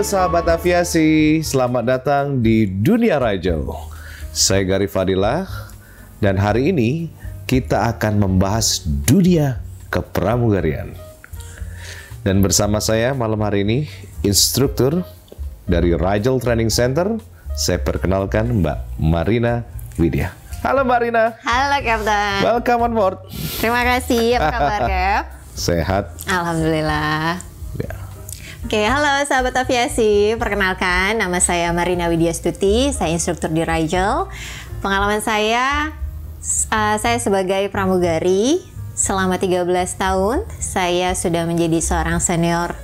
Halo sahabat aviasi, selamat datang di Dunia Rigel. Saya Gary Fadilah dan hari ini kita akan membahas dunia kepramugarian. Dan bersama saya malam hari ini instruktur dari Rigel Training Center. Saya perkenalkan Mbak Marina Widya. Halo Mbak Rina. Halo Kapten. Welcome on board. Terima kasih. Apa kabar Kap? Sehat. Alhamdulillah. Ya. Oke, halo sahabat aviasi. Perkenalkan, nama saya Marina Widya Stuti. Saya instruktur di Rigel. Pengalaman saya sebagai pramugari selama 13 tahun. Saya sudah menjadi seorang senior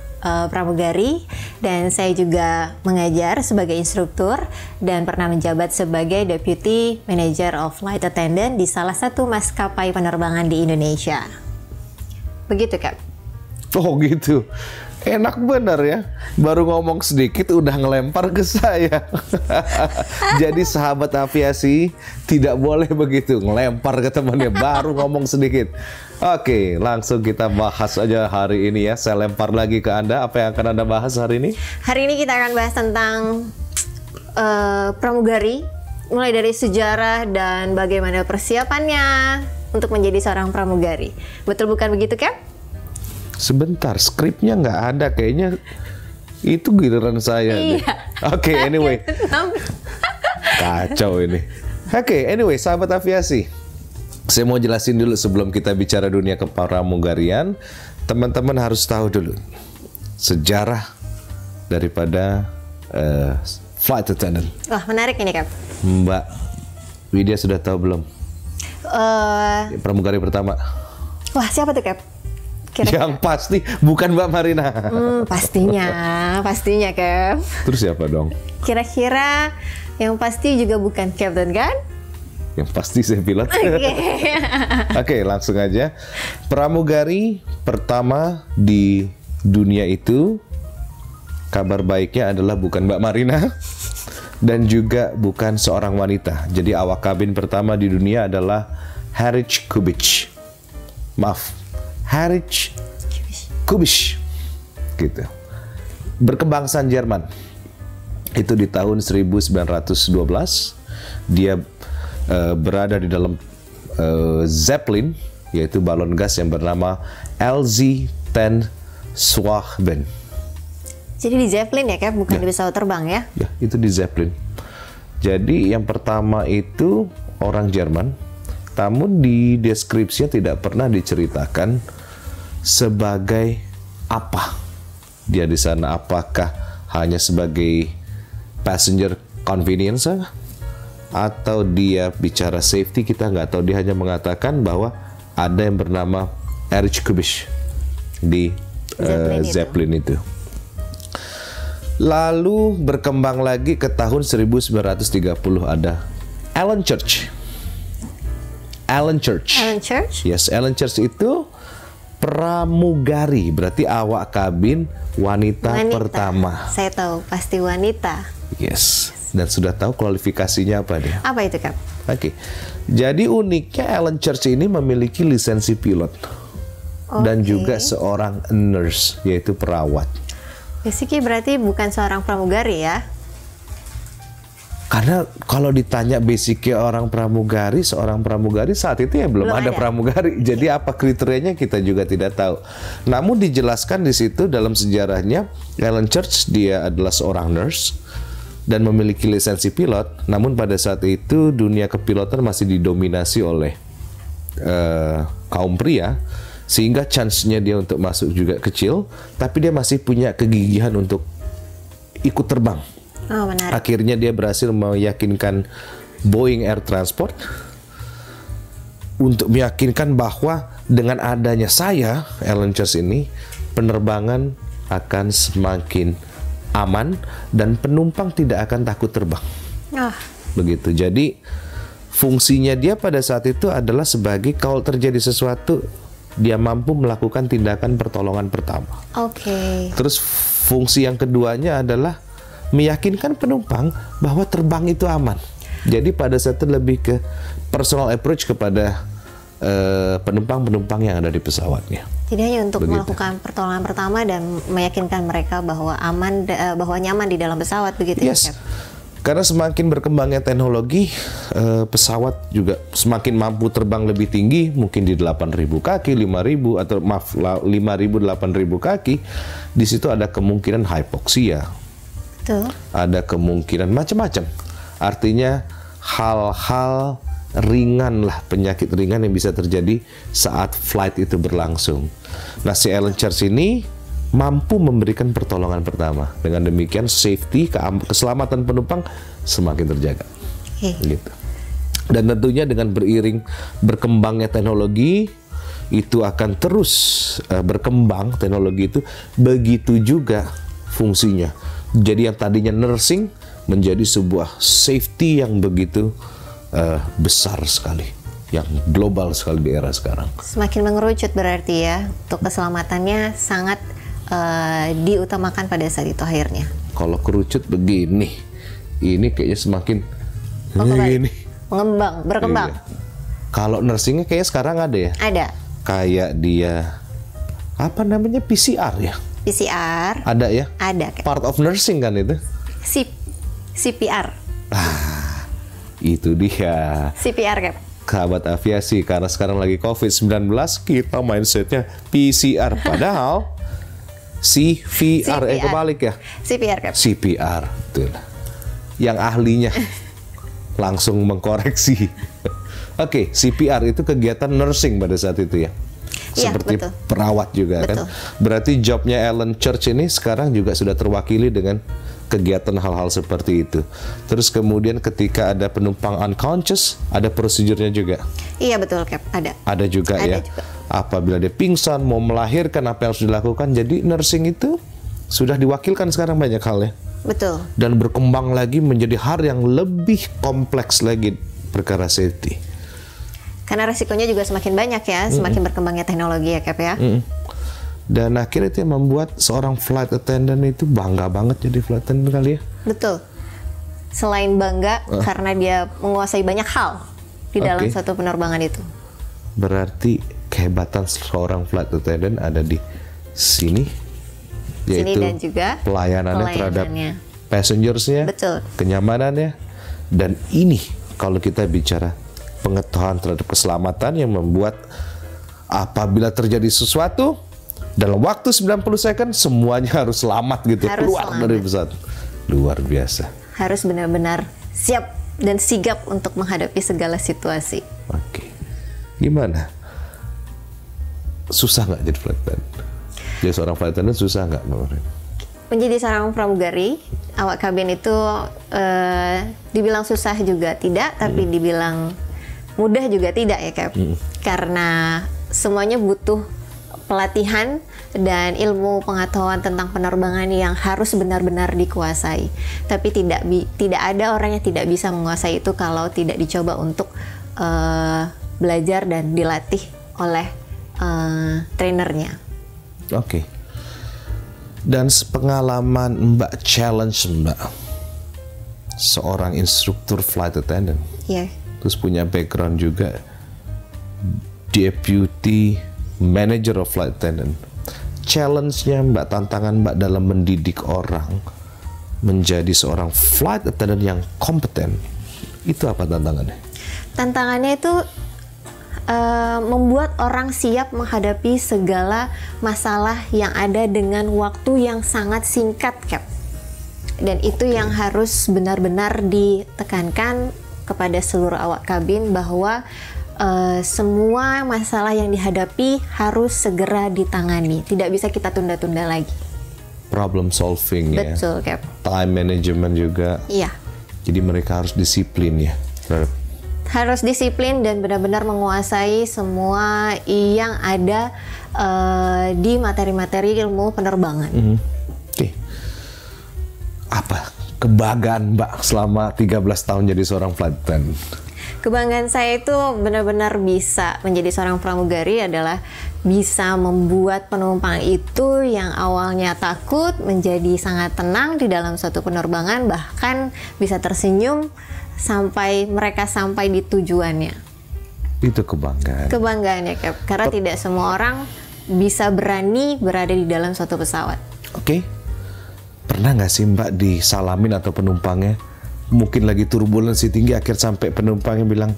pramugari dan saya juga mengajar sebagai instruktur dan pernah menjabat sebagai Deputy Manager of Flight Attendant di salah satu maskapai penerbangan di Indonesia. Begitu Kak? Oh gitu. Enak bener ya. Baru ngomong sedikit udah ngelempar ke saya. Jadi sahabat aviasi tidak boleh begitu ngelempar ke temannya baru ngomong sedikit. Oke, langsung kita bahas aja hari ini ya. Saya lempar lagi ke Anda. Apa yang akan Anda bahas hari ini? Hari ini kita akan bahas tentang pramugari, mulai dari sejarah dan bagaimana persiapannya untuk menjadi seorang pramugari. Betul bukan begitu, Cap? Sebentar, skripnya nggak ada kayaknya. Itu giliran saya. Iya. Oke, anyway. Kacau ini. Oke, anyway, sahabat aviasi. Saya mau jelasin dulu sebelum kita bicara dunia kepramugarian. Teman-teman harus tahu dulu sejarah daripada flight attendant. Wah, menarik ini, Cap. Mbak Widya sudah tahu belum? Pramugari pertama. Wah, siapa tuh, Cap? Kira-kira. Yang pasti bukan Mbak Marina. Pastinya, Cap. Terus siapa dong? Kira-kira yang pasti juga bukan Captain, kan? Yang pasti saya pilot. Oke, langsung aja. Pramugari pertama di dunia itu, kabar baiknya adalah bukan Mbak Marina dan juga bukan seorang wanita. Jadi awak kabin pertama di dunia adalah Harich Kubic. Maaf, Harich Kubic. Gitu. Berkebangsaan Jerman. Itu di tahun 1912. Dia berada di dalam Zeppelin, yaitu balon gas yang bernama LZ-10 Schwalben. Jadi di Zeppelin ya, Cap? Bukan di pesawat terbang ya? Ya, itu di Zeppelin. Jadi yang pertama itu orang Jerman, namun di deskripsinya tidak pernah diceritakan sebagai apa dia di sana. Apakah hanya sebagai passenger convenience atau dia bicara safety, kita nggak tahu. Dia hanya mengatakan bahwa ada yang bernama Erich Kubic di Zeppelin itu. Lalu berkembang lagi ke tahun 1930 ada Alan Church. Alan Church. Alan Church? Yes, Alan Church itu pramugari, berarti awak kabin wanita pertama. Saya tahu, pasti wanita. Yes. Dan sudah tahu kualifikasinya apa dia? Apa itu, Cap? Oke. Jadi uniknya Alan Church ini memiliki lisensi pilot. Dan juga seorang nurse, yaitu perawat. Basically berarti bukan seorang pramugari ya? Karena kalau ditanya basicnya seorang pramugari saat itu ya belum ada pramugari. Jadi apa kriterianya kita juga tidak tahu. Namun dijelaskan di situ dalam sejarahnya, Alan Church dia adalah seorang nurse dan memiliki lisensi pilot. Namun pada saat itu dunia kepilotan masih didominasi oleh kaum pria, sehingga chance-nya dia untuk masuk juga kecil. Tapi dia masih punya kegigihan untuk ikut terbang. Oh, menarik. Akhirnya dia berhasil meyakinkan Boeing Air Transport untuk meyakinkan bahwa dengan adanya saya, Alan Church ini, penerbangan akan semakin aman dan penumpang tidak akan takut terbang. Begitu. Jadi fungsinya dia pada saat itu adalah sebagai kalau terjadi sesuatu, dia mampu melakukan tindakan pertolongan pertama. Terus fungsi yang keduanya adalah meyakinkan penumpang bahwa terbang itu aman. Jadi pada saat itu lebih ke personal approach kepada penumpang-penumpang yang ada di pesawatnya. Jadi hanya untuk Begitu. melakukan pertolongan pertama dan meyakinkan mereka bahwa aman, bahwa nyaman di dalam pesawat, begitu ya, Yes. Cap? Karena semakin berkembangnya teknologi, pesawat juga semakin mampu terbang lebih tinggi, mungkin di 8.000 kaki, 5.000 atau maaf 5.000 8.000 kaki. Di situ ada kemungkinan hypoxia, Betul. ada kemungkinan macam-macam. Artinya hal-hal ringan lah, penyakit ringan yang bisa terjadi saat flight itu berlangsung. Nah, si Alan Church ini mampu memberikan pertolongan pertama. Dengan demikian safety, keselamatan penumpang semakin terjaga. Gitu. Dan tentunya dengan berkembangnya teknologi, itu akan terus berkembang teknologi itu, begitu juga fungsinya. Jadi yang tadinya nursing menjadi sebuah safety yang begitu besar sekali, yang global sekali di era sekarang. Semakin mengerucut berarti ya, untuk keselamatannya sangat diutamakan pada saat itu akhirnya. Kalau kerucut begini, ini kayaknya semakin ini berkembang. Iya. Kalau nursingnya kayaknya sekarang ada ya? Ada. Kayak dia apa namanya, PCR ya? PCR. Ada ya? Ada. Cap. Part of nursing kan itu? CPR. Itu dia. CPR, Cap. Sahabat aviasi, karena sekarang lagi COVID-19, kita mindsetnya PCR. Padahal CVR, kebalik ya? CPR, Cap. CPR, betul. Yang ahlinya langsung mengkoreksi. Oke, CPR itu kegiatan nursing pada saat itu ya? Iya, Seperti betul. perawat juga Betul. kan? Berarti jobnya Alan Church ini sekarang juga sudah terwakili dengan kegiatan hal-hal seperti itu. Terus kemudian ketika ada penumpang unconscious, ada prosedurnya juga. Iya, betul, Cap. Ada. Ada juga Ada ya. juga. Apabila dia pingsan, mau melahirkan, apa yang harus dilakukan. Jadi nursing itu sudah diwakilkan sekarang banyak hal ya. Betul. Dan berkembang lagi menjadi hal yang lebih kompleks lagi perkara safety. Karena resikonya juga semakin banyak ya, semakin berkembangnya teknologi ya, Cap ya. Dan akhirnya itu yang membuat seorang flight attendant itu bangga banget jadi flight attendant kali ya. Betul. Selain bangga karena dia menguasai banyak hal di dalam satu penerbangan itu. Berarti kehebatan seorang flight attendant ada di sini, yaitu dan juga pelayanannya terhadap passengers-nya, betul, kenyamanannya, dan ini kalau kita bicara pengetahuan terhadap keselamatan yang membuat apabila terjadi sesuatu dalam waktu 90 second semuanya harus selamat gitu, keluar dari pesawat. Luar biasa. Harus benar-benar siap dan sigap untuk menghadapi segala situasi. Oke. Gimana? Susah nggak jadi flight attendant? Jadi seorang flight attendant susah nggak? Menjadi seorang pramugari, awak kabin itu dibilang susah juga tidak, tapi dibilang mudah juga tidak ya, Cap. Karena semuanya butuh pelatihan dan ilmu pengetahuan tentang penerbangan yang harus benar-benar dikuasai. Tapi tidak ada orang yang tidak bisa menguasai itu kalau tidak dicoba untuk belajar dan dilatih oleh trainernya. Oke. Dan pengalaman Mbak challenge Mbak seorang instruktur flight attendant. Iya. Terus punya background juga deputy manager of flight attendant. Challenge-nya Mbak, tantangan Mbak dalam mendidik orang menjadi seorang flight attendant yang kompeten, itu apa tantangannya? Tantangannya itu membuat orang siap menghadapi segala masalah yang ada dengan waktu yang sangat singkat, Cap. Dan itu yang harus benar-benar ditekankan kepada seluruh awak kabin bahwa semua masalah yang dihadapi harus segera ditangani. Tidak bisa kita tunda-tunda lagi. Problem solving. Betul, ya. Cap. Time management juga. Iya. Jadi mereka harus disiplin ya. Harus disiplin dan benar-benar menguasai semua yang ada di materi-materi ilmu penerbangan. Oke. Apa kebanggaan Mbak selama 13 tahun jadi seorang flight attendant? Kebanggaan saya itu benar-benar bisa menjadi seorang pramugari adalah bisa membuat penumpang itu yang awalnya takut menjadi sangat tenang di dalam suatu penerbangan, bahkan bisa tersenyum sampai mereka sampai di tujuannya. Itu kebanggaan. Kebanggaan ya, Cap. Karena tidak semua orang bisa berani berada di dalam suatu pesawat. Oke. Pernah nggak sih Mbak disalamin atau penumpangnya mungkin lagi turbulensi tinggi, akhir sampai penumpangnya bilang,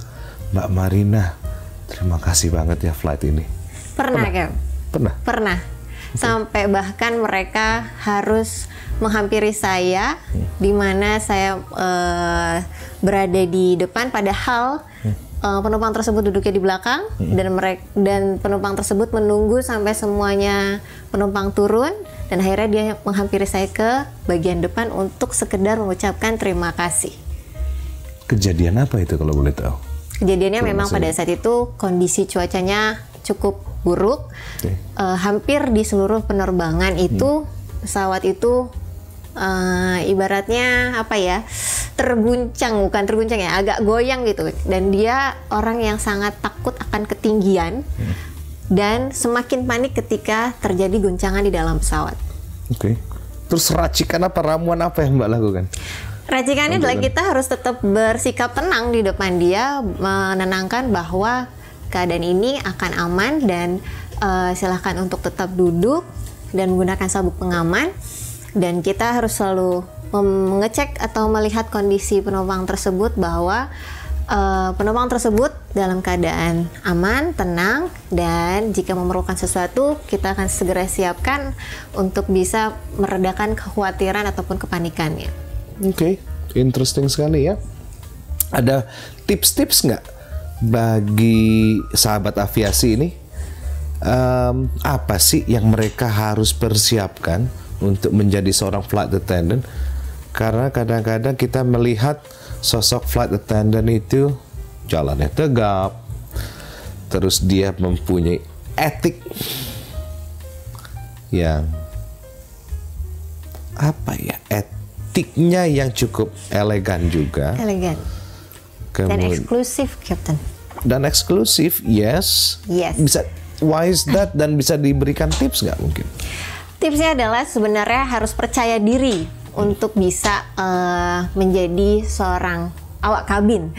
Mbak Marina, terima kasih banget ya flight ini? Pernah. Kev? Pernah. Okay. Sampai bahkan mereka harus menghampiri saya, di mana saya berada di depan, padahal penumpang tersebut duduknya di belakang, dan penumpang tersebut menunggu sampai semuanya penumpang turun, dan akhirnya dia menghampiri saya ke bagian depan untuk sekedar mengucapkan terima kasih. Kejadian apa itu kalau boleh tahu? Kejadiannya memang pada saat itu kondisi cuacanya cukup buruk, hampir di seluruh penerbangan itu pesawat itu ibaratnya apa ya, bukan terguncang ya, agak goyang gitu, dan dia orang yang sangat takut akan ketinggian dan semakin panik ketika terjadi guncangan di dalam pesawat. Oke. Terus racikan apa, ramuan apa yang Mbak lakukan? Racikannya adalah kita harus tetap bersikap tenang di depan dia, menenangkan bahwa keadaan ini akan aman, dan silahkan untuk tetap duduk dan menggunakan sabuk pengaman. Dan kita harus selalu mengecek atau melihat kondisi penumpang tersebut, bahwa penumpang tersebut dalam keadaan aman, tenang, dan jika memerlukan sesuatu kita akan segera siapkan untuk bisa meredakan kekhawatiran ataupun kepanikannya. Oke, interesting sekali ya. Ada tips-tips nggak bagi sahabat aviasi ini? Apa sih yang mereka harus persiapkan untuk menjadi seorang flight attendant? Karena kadang-kadang kita melihat sosok flight attendant itu jalannya tegap, terus dia mempunyai etik yang apa ya, etiknya yang cukup elegan juga. Elegan. Dan eksklusif, Captain. Dan eksklusif, yes. Bisa, why is that? Dan bisa diberikan tips nggak mungkin? Tipsnya adalah sebenarnya harus percaya diri untuk bisa menjadi seorang awak kabin.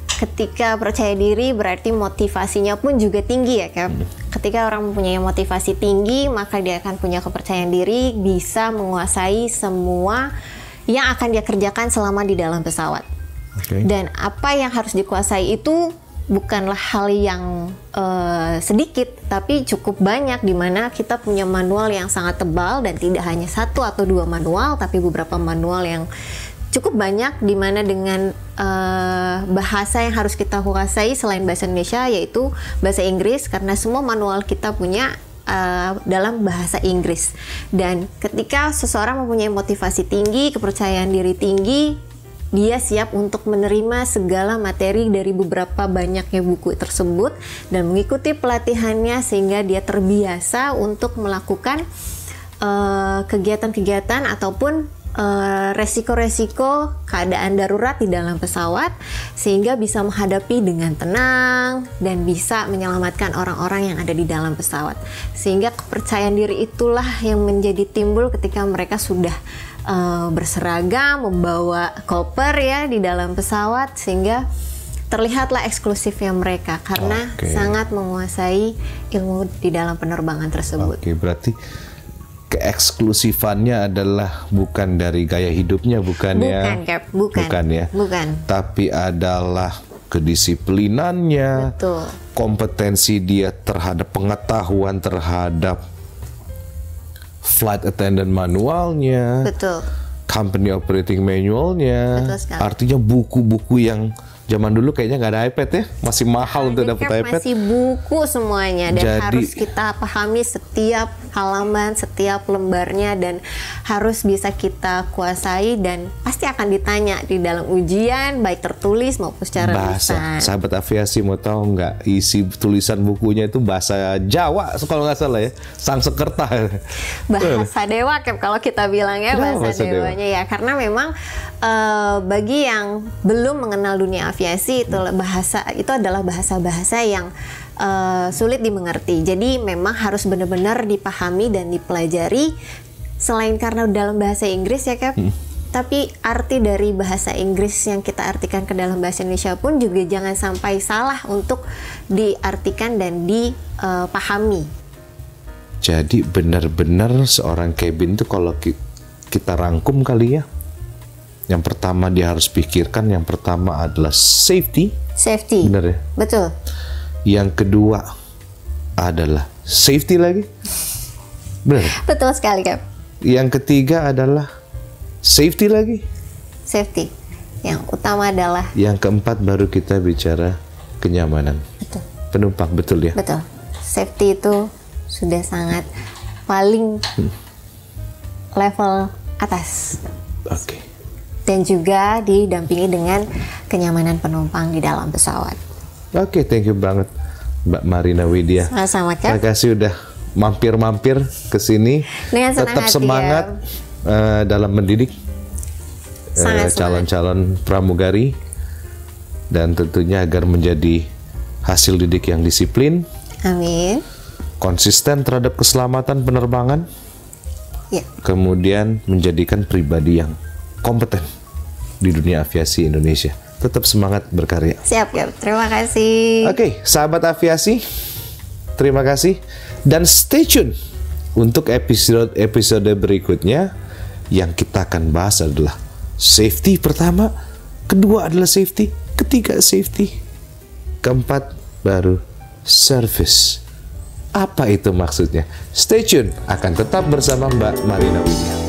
Ketika percaya diri berarti motivasinya pun juga tinggi ya, Cap. Ketika orang mempunyai motivasi tinggi, maka dia akan punya kepercayaan diri, bisa menguasai semua yang akan dia kerjakan selama di dalam pesawat. Dan apa yang harus dikuasai itu bukanlah hal yang sedikit, tapi cukup banyak, di mana kita punya manual yang sangat tebal, dan tidak hanya 1 atau 2 manual, tapi beberapa manual yang cukup banyak, di mana dengan bahasa yang harus kita kuasai selain bahasa Indonesia, yaitu bahasa Inggris, karena semua manual kita punya dalam bahasa Inggris. Dan ketika seseorang mempunyai motivasi tinggi, kepercayaan diri tinggi, dia siap untuk menerima segala materi dari beberapa banyaknya buku tersebut dan mengikuti pelatihannya, sehingga dia terbiasa untuk melakukan kegiatan-kegiatan ataupun resiko-resiko keadaan darurat di dalam pesawat, sehingga bisa menghadapi dengan tenang dan bisa menyelamatkan orang-orang yang ada di dalam pesawat. Sehingga kepercayaan diri itulah yang menjadi timbul ketika mereka sudah berseragam, membawa koper ya di dalam pesawat, sehingga terlihatlah eksklusifnya mereka karena sangat menguasai ilmu di dalam penerbangan tersebut. Berarti keeksklusifannya adalah bukan dari gaya hidupnya, bukan ya, tapi adalah kedisiplinannya, kompetensi dia terhadap pengetahuan terhadap flight attendant manualnya, company operating manualnya, artinya buku-buku yang zaman dulu kayaknya nggak ada iPad ya, masih mahal untuk dapat iPad. Masih buku semuanya, dan harus kita pahami setiap halaman, setiap lembarnya, dan harus bisa kita kuasai, dan pasti akan ditanya di dalam ujian, baik tertulis maupun secara lisan. Sahabat aviasi mau tahu nggak, isi tulisan bukunya itu bahasa Jawa kalau nggak salah ya, Sangsekerta. Bahasa dewa, kalau kita bilang ya, bahasa dewanya ya, karena memang bagi yang belum mengenal dunia aviasi, itu adalah bahasa-bahasa yang sulit dimengerti. Jadi memang harus benar-benar dipahami dan dipelajari. Selain karena dalam bahasa Inggris ya, Cap, tapi arti dari bahasa Inggris yang kita artikan ke dalam bahasa Indonesia pun juga jangan sampai salah untuk diartikan dan dipahami. Jadi benar-benar seorang cabin itu kalau kita rangkum kali ya, yang pertama dia harus pikirkan, yang pertama adalah safety. Safety. Benar ya? Betul. Yang kedua adalah safety lagi. Benar. Betul sekali, Cap. Yang ketiga adalah safety lagi. Safety. Yang utama adalah. Yang keempat baru kita bicara kenyamanan. Betul. Penumpang, betul ya? Betul. Safety itu sudah sangat paling level atas. Oke. Dan juga didampingi dengan kenyamanan penumpang di dalam pesawat. Oke, thank you banget Mbak Marina Widya. Sama-sama, Cap. Terima kasih udah mampir-mampir ke sini. Dengan senang Tetap hati, semangat dalam mendidik calon-calon pramugari, dan tentunya agar menjadi hasil didik yang disiplin. Amin. Konsisten terhadap keselamatan penerbangan, Ya. kemudian menjadikan pribadi yang kompeten di dunia aviasi Indonesia. Tetap semangat berkarya. Siap, ya. Terima kasih. Oke, sahabat aviasi, terima kasih dan stay tune untuk episode berikutnya. Yang kita akan bahas adalah safety pertama, kedua adalah safety, ketiga safety, keempat baru service. Apa itu maksudnya? Stay tune, akan tetap bersama Mbak Marina Widya.